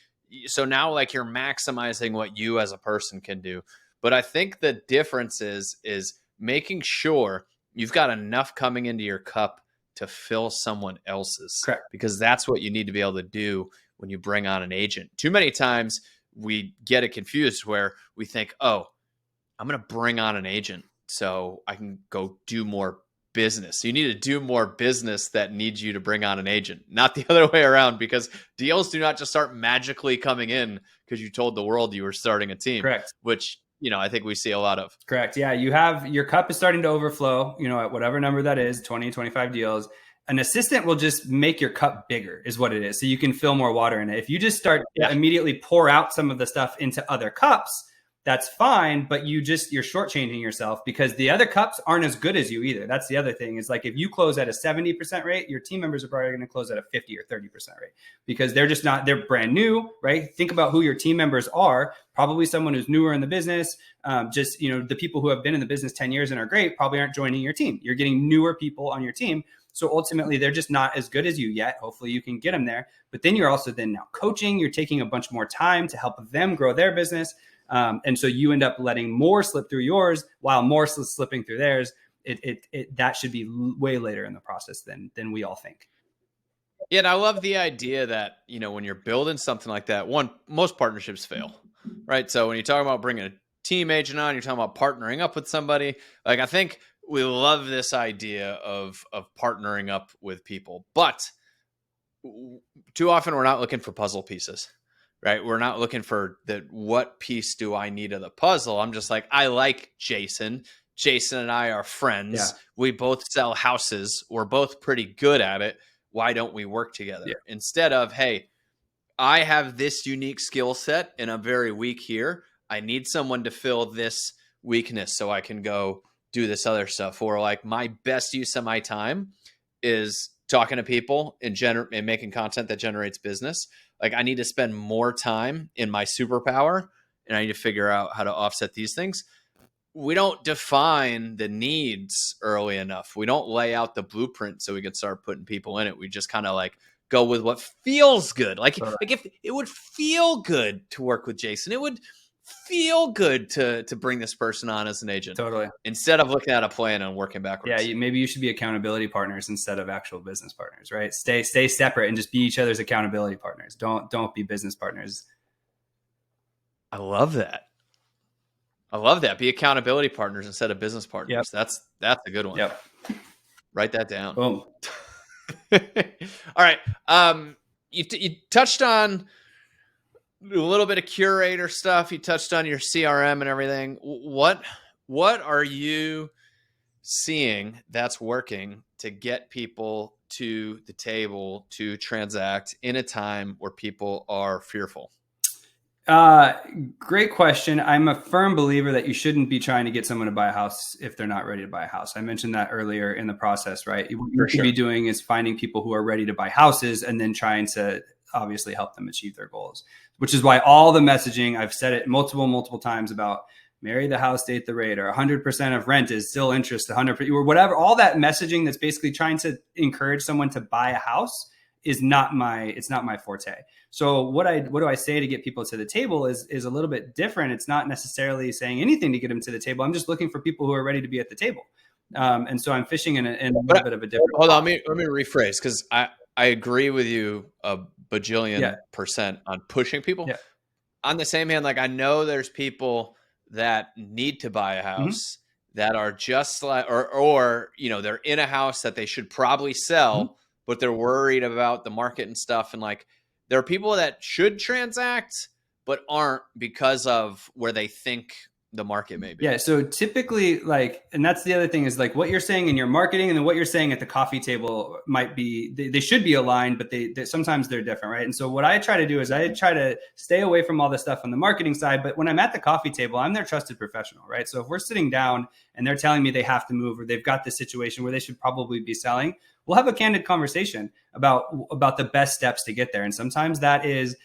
So now like you're maximizing what you as a person can do. But I think the difference is making sure you've got enough coming into your cup to fill someone else's. Correct. Because that's what you need to be able to do when you bring on an agent. Too many times we get it confused where we think, oh, I'm going to bring on an agent so I can go do more business. You need to do more business that needs you to bring on an agent, not the other way around, because deals do not just start magically coming in because you told the world you were starting a team. Correct. Which, I think we see a lot of. Correct. Yeah. You have your cup is starting to overflow, at whatever number that is, 20, 25 deals. An assistant will just make your cup bigger is what it is. So you can fill more water in it. If you just start immediately pour out some of the stuff into other cups, that's fine, but you're shortchanging yourself because the other cups aren't as good as you either. That's the other thing is like if you close at a 70% rate, your team members are probably going to close at a 50 or 30% rate because they're brand new, right? Think about who your team members are. Probably someone who's newer in the business. The people who have been in the business 10 years and are great probably aren't joining your team. You're getting newer people on your team. So ultimately, they're just not as good as you yet. Hopefully you can get them there. But then you're also now coaching. You're taking a bunch more time to help them grow their business. And so you end up letting more slip through yours while more slipping through theirs. That should be way later in the process than we all think. Yeah, and I love the idea that, when you're building something like that, most partnerships fail, right? So when you talk about bringing a team agent on, you're talking about partnering up with somebody. Like, I think we love this idea of partnering up with people, but too often we're not looking for puzzle pieces. Right. We're not looking for what piece do I need of the puzzle? I'm just like, I like Jason. Jason and I are friends. Yeah. We both sell houses. We're both pretty good at it. Why don't we work together? Yeah. Instead of, hey, I have this unique skill set and I'm very weak here. I need someone to fill this weakness so I can go do this other stuff. Or like my best use of my time is talking to people and making content that generates business. Like I need to spend more time in my superpower and I need to figure out how to offset these things. We don't define the needs early enough. We don't lay out the blueprint so we can start putting people in it. We just kind of like go with what feels good. Like if it would feel good to work with Jason, it would feel good to bring this person on as an agent. Totally. Instead of looking at a plan and working backwards. Yeah, maybe you should be accountability partners instead of actual business partners, right? Stay separate and just be each other's accountability partners. Don't be business partners. I love that. Be accountability partners instead of business partners. Yep. That's a good one. Yep. Write that down. Boom. All right. You touched on a little bit of curator stuff. You touched on your CRM and everything. What are you seeing that's working to get people to the table to transact in a time where people are fearful? Great question. I'm a firm believer that you shouldn't be trying to get someone to buy a house if they're not ready to buy a house. I mentioned that earlier in the process, right? What you should be doing is finding people who are ready to buy houses and then trying to obviously help them achieve their goals, which is why all the messaging, I've said it multiple times about marry the house, date the rate, or 100% of rent is still interest, 100% or whatever. All that messaging that's basically trying to encourage someone to buy a house is not my forte. So what do I say to get people to the table is a little bit different. It's not necessarily saying anything to get them to the table. I'm just looking for people who are ready to be at the table. And so I'm fishing in a little bit of a different. Hold on, let me rephrase, because I agree with you a bajillion % on pushing people. Yeah. On the same hand, like I know there's people that need to buy a house that are just like, or they're in a house that they should probably sell, but they're worried about the market and stuff. And like, there are people that should transact, but aren't because of where they think the market may be. Yeah. So typically and that's the other thing is like what you're saying in your marketing and then what you're saying at the coffee table might be, they should be aligned, but they sometimes they're different. Right. And so what I try to do is I try to stay away from all the stuff on the marketing side, but when I'm at the coffee table, I'm their trusted professional. Right. So if we're sitting down and they're telling me they have to move or they've got this situation where they should probably be selling, we'll have a candid conversation about the best steps to get there. And sometimes that is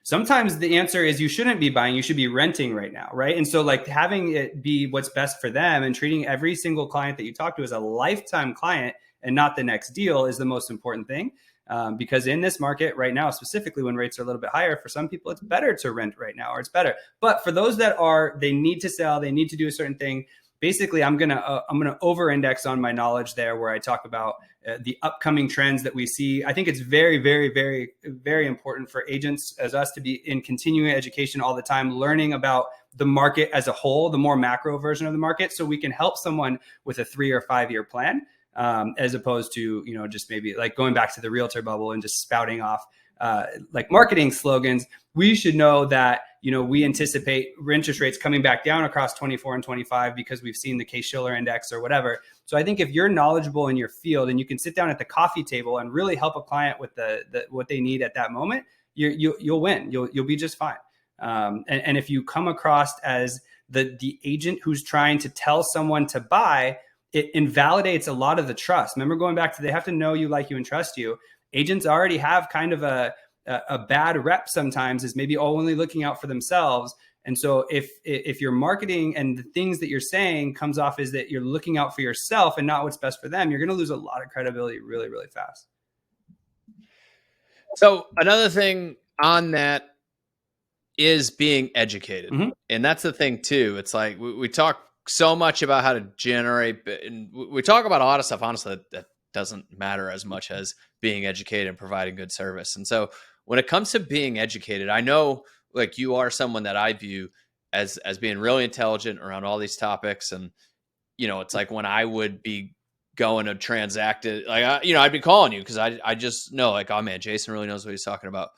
Sometimes the answer is you shouldn't be buying, you should be renting right now, right? And so like having it be what's best for them and treating every single client that you talk to as a lifetime client and not the next deal is the most important thing. Because in this market right now, specifically when rates are a little bit higher, for some people, it's better to rent right now, or it's better. But for those that are, they need to sell, they need to do a certain thing. Basically, I'm gonna over-index on my knowledge there, where I talk about the upcoming trends that we see. I think it's very, very, very, very important for agents as us to be in continuing education all the time, learning about the market as a whole, the more macro version of the market, so we can help someone with a 3 or 5 year plan, as opposed to, you know, just maybe like going back to the realtor bubble and just spouting off like marketing slogans. We should know that, you know, we anticipate interest rates coming back down across 24 and 25 because we've seen the Case-Shiller index or whatever. So I think if you're knowledgeable in your field and you can sit down at the coffee table and really help a client with the what they need at that moment, you'll win. You'll be just fine. And if you come across as the agent who's trying to tell someone to buy, it invalidates a lot of the trust. Remember, going back to, they have to know you, like you, and trust you. Agents already have kind of a bad rep sometimes, is maybe only looking out for themselves. And so if your marketing and the things that you're saying comes off as that you're looking out for yourself and not what's best for them, you're going to lose a lot of credibility really, really fast. So another thing on that is being educated. Mm-hmm. And that's the thing too. It's like we talk so much about how to generate, and we talk about a lot of stuff, honestly, that doesn't matter as much as being educated and providing good service. And so when it comes to being educated, I know like you are someone that I view as being really intelligent around all these topics. And, you know, it's like when I would be going to transact it, like, I'd be calling you because I just know, like, oh man, Jason really knows what he's talking about.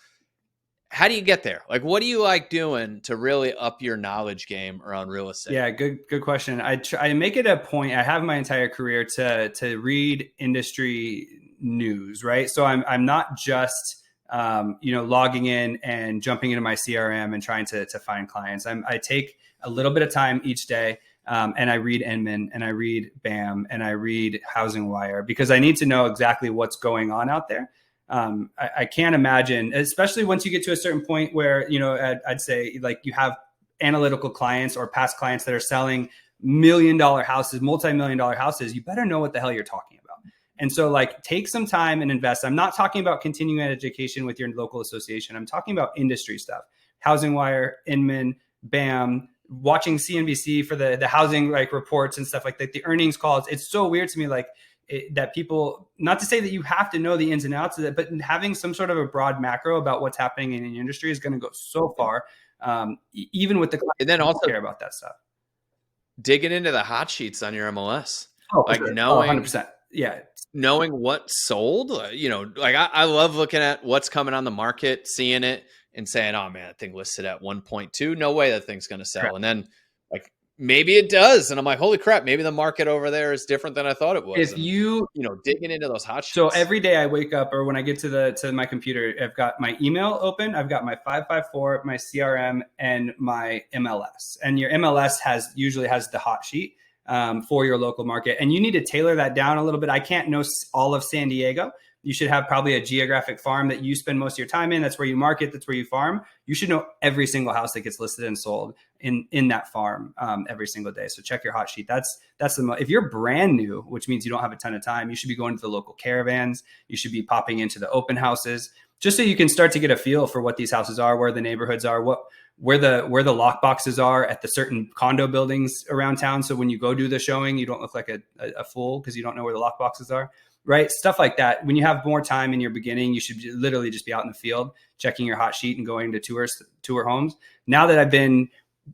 How do you get there? Like, what do you like doing to really up your knowledge game around real estate? Yeah, good question. I make it a point. I have my entire career to read industry news, right? So I'm not just logging in and jumping into my CRM and trying to find clients. I take a little bit of time each day, and I read Inman, and I read BAM, and I read Housing Wire, because I need to know exactly what's going on out there. I can't imagine, especially once you get to a certain point where, you know, I'd say like you have analytical clients or past clients that are selling $1 million houses, multi-million-dollar houses, you better know what the hell you're talking about. And so like take some time and invest. I'm not talking about continuing education with your local association. I'm talking about industry stuff. Housing Wire, Inman, BAM, watching CNBC for the housing like reports and stuff like that, the earnings calls. It's so weird to me, like, that people, not to say that you have to know the ins and outs of it, but having some sort of a broad macro about what's happening in the industry is going to go so far, even with the clients. And then also care about that stuff. Digging into the hot sheets on your MLS, like sure. Knowing, 100%. Yeah. Knowing what sold, you know, like I love looking at what's coming on the market, seeing it and saying, oh man, that thing listed at 1.2. No way that thing's going to sell. Correct. And then like, maybe it does. And I'm like, holy crap, maybe the market over there is different than I thought it was. If you digging into those hot sheets. So every day I wake up, or when I get to my computer, I've got my email open, I've got my 554, my CRM, and my MLS. And your MLS usually has the hot sheet for your local market. And you need to tailor that down a little bit. I can't know all of San Diego. You should have probably a geographic farm that you spend most of your time in. That's where you market. That's where you farm. You should know every single house that gets listed and sold in that farm every single day. So check your hot sheet. That's if you're brand new, which means you don't have a ton of time, you should be going to the local caravans. You should be popping into the open houses, just so you can start to get a feel for what these houses are, where the neighborhoods are, where the lock boxes are at the certain condo buildings around town. So when you go do the showing, you don't look like a fool because you don't know where the lock boxes are. Right? Stuff like that. When you have more time in your beginning, you should literally just be out in the field, checking your hot sheet and going to tour homes. Now that I've been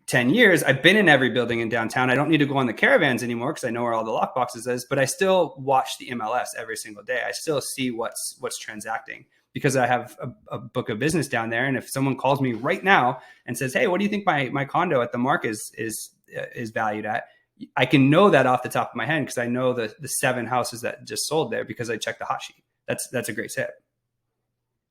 10 years, I've been in every building in downtown. I don't need to go on the caravans anymore because I know where all the lock boxes is, but I still watch the MLS every single day. I still see what's transacting because I have a book of business down there. And if someone calls me right now and says, hey, what do you think my condo at the Mark is valued at? I can know that off the top of my head because I know the 7 houses that just sold there because I checked the hot sheet. That's a great tip.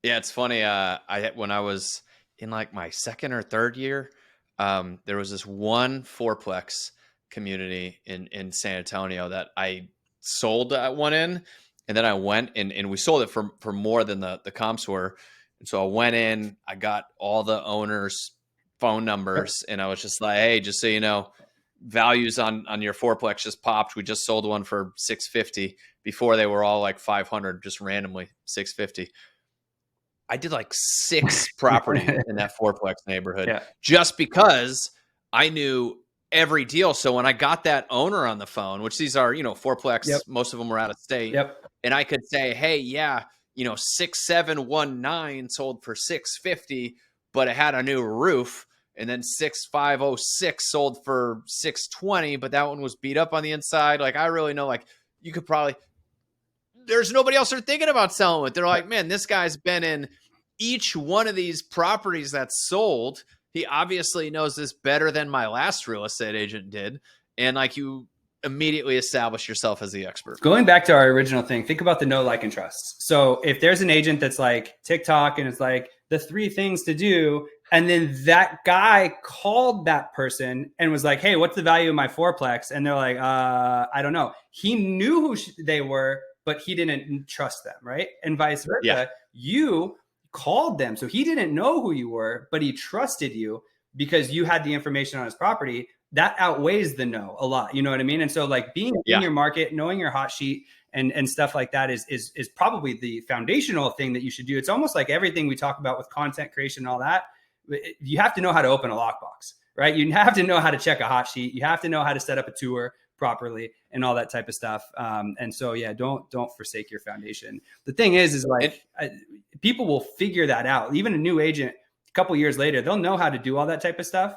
Yeah, it's funny. When I was in like my second or third year, there was this one fourplex community in San Antonio that I sold one in, and then I went and we sold it for more than the comps were. And so I went in, I got all the owners' phone numbers, and I was just like, hey, just so you know, values on your fourplex just popped. We just sold one for 650. Before they were all like 500, just randomly 650. I did like 6 properties in that fourplex neighborhood just because I knew every deal. So when I got that owner on the phone, which these are, fourplex, most of them were out of state, and I could say, hey, yeah, 6719 sold for 650, but it had a new roof. And then 6506 sold for 620, but that one was beat up on the inside. Like, I really know, like, you could probably, there's nobody else they're thinking about selling it. They're like, man, this guy's been in each one of these properties that's sold. He obviously knows this better than my last real estate agent did. And like, you immediately establish yourself as the expert. Going back to our original thing, think about the know, like, and trust. So if there's an agent that's like TikTok and it's like the 3 things to do, and then that guy called that person and was like, hey, what's the value of my fourplex? And they're like, I don't know. He knew who they were, but he didn't trust them, right? And vice versa. Yeah. You called them. So he didn't know who you were, but he trusted you because you had the information on his property. That outweighs the no a lot. You know what I mean? And so like being in your market, knowing your hot sheet and stuff like that is probably the foundational thing that you should do. It's almost like everything we talk about with content creation and all that. You have to know how to open a lockbox, right? You have to know how to check a hot sheet. You have to know how to set up a tour properly and all that type of stuff. And so, yeah, don't forsake your foundation. The thing is like people will figure that out. Even a new agent, a couple years later, they'll know how to do all that type of stuff.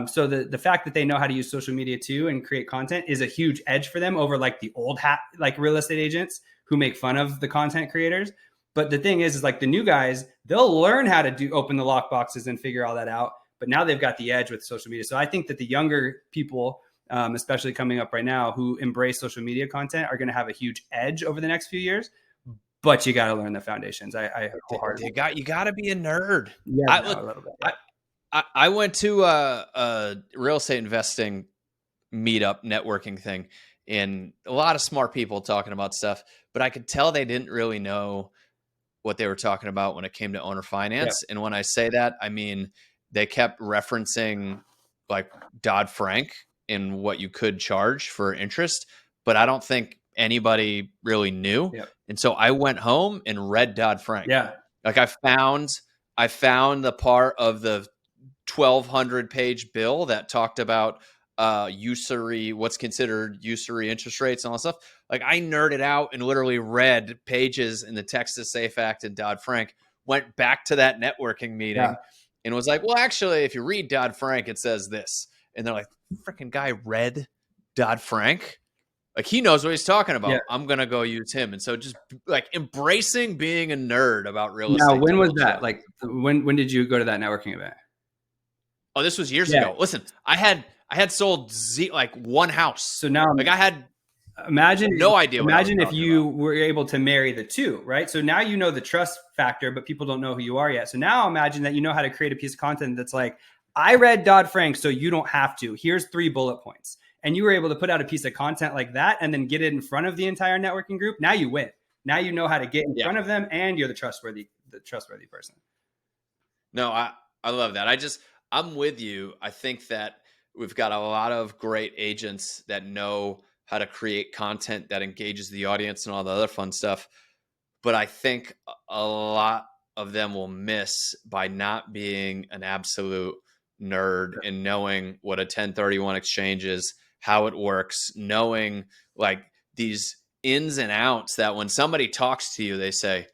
So the fact that they know how to use social media too and create content is a huge edge for them over like the old hat, like real estate agents who make fun of the content creators. But the thing is like the new guys, they'll learn how to open the lock boxes and figure all that out. But now they've got the edge with social media. So I think that the younger people, especially coming up right now, who embrace social media content are going to have a huge edge over the next few years. But you got to learn the foundations. I wholeheartedly you got to be a nerd. Yeah, a little bit. Yeah. I went to a real estate investing meetup networking thing, and a lot of smart people talking about stuff, but I could tell they didn't really know what they were talking about when it came to owner finance. Yeah. And when I say that, I mean, they kept referencing like Dodd-Frank and what you could charge for interest, but I don't think anybody really knew. Yeah. And so I went home and read Dodd-Frank. Yeah. Like I found the part of the 1,200 page bill that talked about usury, what's considered usury interest rates and all that stuff. Like I nerded out and literally read pages in the Texas Safe Act and Dodd-Frank, went back to that networking meeting and was like, well, actually, if you read Dodd-Frank, it says this. And they're like, freaking guy read Dodd-Frank. Like he knows what he's talking about. Yeah. I'm going to go use him. And so just like embracing being a nerd about real estate. Now, when was that? Like when did you go to that networking event? Oh, this was years ago. Listen, I had sold like one house. So now like I had no idea. Imagine if you were able to marry the two, right? So now you know the trust factor, but people don't know who you are yet. So now imagine that you know how to create a piece of content that's like, I read Dodd-Frank, so you don't have to. Here's 3 bullet points. And you were able to put out a piece of content like that and then get it in front of the entire networking group. Now you win. Now you know how to get in front of them and you're the trustworthy person. No, I love that. I'm with you. I think that we've got a lot of great agents that know how to create content that engages the audience and all the other fun stuff. But I think a lot of them will miss by not being an absolute nerd and knowing what a 1031 exchange is, how it works, knowing like these ins and outs that when somebody talks to you, they say,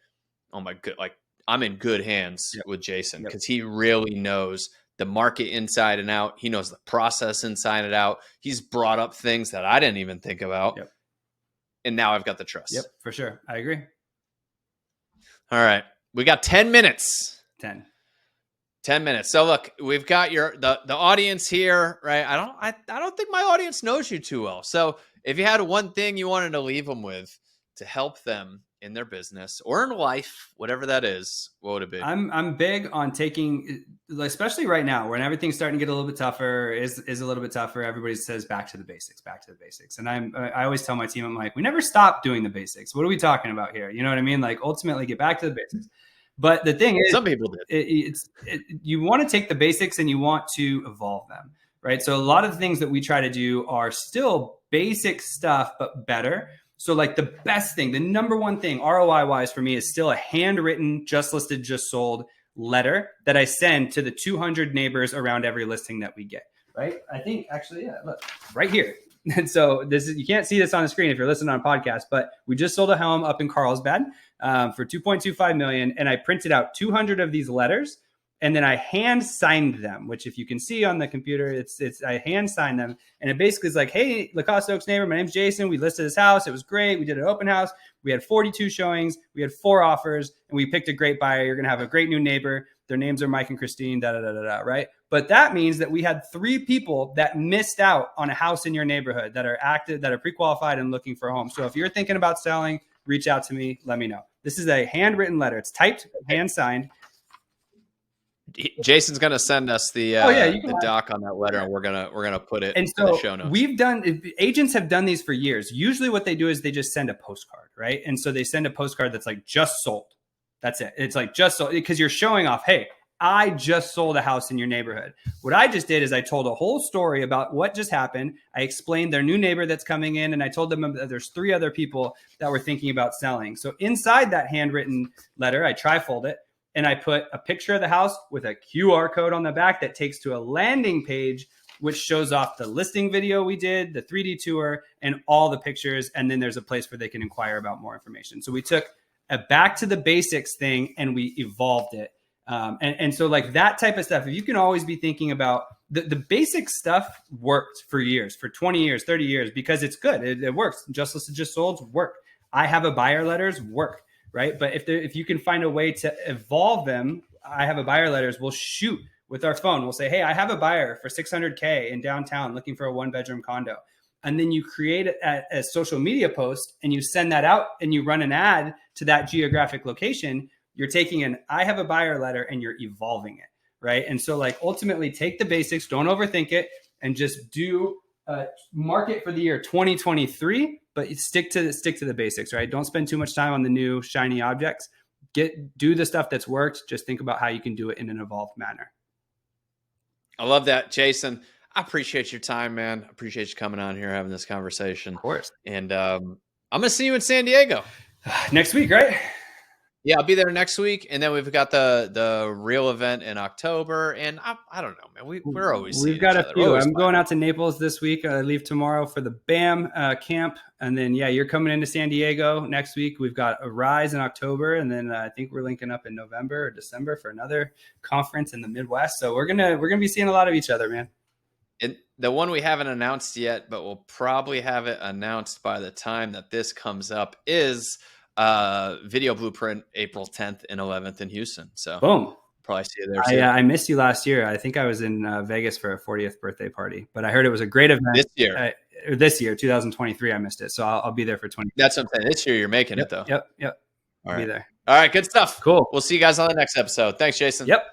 oh my God, like I'm in good hands with Jason because he really knows the market inside and out. He knows the process inside and out. He's brought up things that I didn't even think about. Yep. And now I've got the trust. Yep, for sure. I agree. All right. We got 10 minutes. 10 minutes. So look, we've got the audience here, right? I don't think my audience knows you too well. So if you had one thing you wanted to leave them with to help them in their business or in life, whatever that is, what would it be? I'm big on taking, especially right now when everything's starting to get a little bit tougher, is a little bit tougher. Everybody says back to the basics. And I always tell my team, I'm like, we never stop doing the basics. What are we talking about here? You know what I mean? Like ultimately get back to the basics. But the thing is, some people did. You want to take the basics and you want to evolve them, right? So a lot of the things that we try to do are still basic stuff, but better. So like the best thing, the number one thing ROI wise for me is still a handwritten, just listed, just sold letter that I send to the 200 neighbors around every listing that we get, right? I think actually, yeah, look, right here. And so you can't see this on the screen if you're listening on a podcast, but we just sold a home up in Carlsbad for $2.25 million. And I printed out 200 of these letters and then I hand signed them, which if you can see on the computer, I hand signed them. And it basically is like, hey, Lacoste Oaks neighbor, my name's Jason. We listed this house. It was great. We did an open house. We had 42 showings. We had 4 offers and we picked a great buyer. You're going to have a great new neighbor. Their names are Mike and Christine, right? But that means that we had 3 people that missed out on a house in your neighborhood that are active, that are pre-qualified and looking for a home. So if you're thinking about selling, reach out to me. Let me know. This is a handwritten letter. It's typed, hand signed. Jason's going to send us the doc on that letter, and we're gonna put it in the show notes. Agents have done these for years. Usually what they do is they just send a postcard, right? And so they send a postcard that's like just sold. That's it. It's like just sold, because you're showing off, hey, I just sold a house in your neighborhood. What I just did is I told a whole story about what just happened. I explained their new neighbor that's coming in, and I told them that there's 3 other people that were thinking about selling. So inside that handwritten letter, I trifold it, and I put a picture of the house with a QR code on the back that takes to a landing page, which shows off the listing video we did, the 3D tour, and all the pictures. And then there's a place where they can inquire about more information. So we took a back to the basics thing and we evolved it. And so like that type of stuff, if you can always be thinking about the basic stuff worked for years, for 20 years, 30 years, because it's good. It works. Just listed, just sold work. I have a buyer letters work. Right. But if you can find a way to evolve them, I have a buyer letters, we'll shoot with our phone. We'll say, hey, I have a buyer for $600K in downtown looking for a 1-bedroom condo. And then you create a social media post and you send that out and you run an ad to that geographic location. You're taking I have a buyer letter and you're evolving it. Right. And so like ultimately take the basics, don't overthink it, and just do market for the year 2023. But stick to the basics, right? Don't spend too much time on the new shiny objects. Do the stuff that's worked. Just think about how you can do it in an evolved manner. I love that, Jason. I appreciate your time, man. I appreciate you coming on here, having this conversation. Of course. And I'm going to see you in San Diego next week, right? Yeah, I'll be there next week, and then we've got the real event in October. And I don't know, man. We're always we've got a few. I'm going out to Naples this week. I leave tomorrow for the BAM camp, and then you're coming into San Diego next week. We've got a Rise in October, and then I think we're linking up in November or December for another conference in the Midwest. So we're gonna be seeing a lot of each other, man. And the one we haven't announced yet, but we'll probably have it announced by the time that this comes up, is Video Blueprint, April 10th and 11th in Houston. So boom, probably see you there. I missed you last year. I think I was in Vegas for a 40th birthday party, but I heard it was a great event this year, 2023. I missed it, so I'll be there for 20. That's what I'm saying. This year you're making it though. Yep. All right. Be there. All right, good stuff. Cool. We'll see you guys on the next episode. Thanks, Jason. Yep.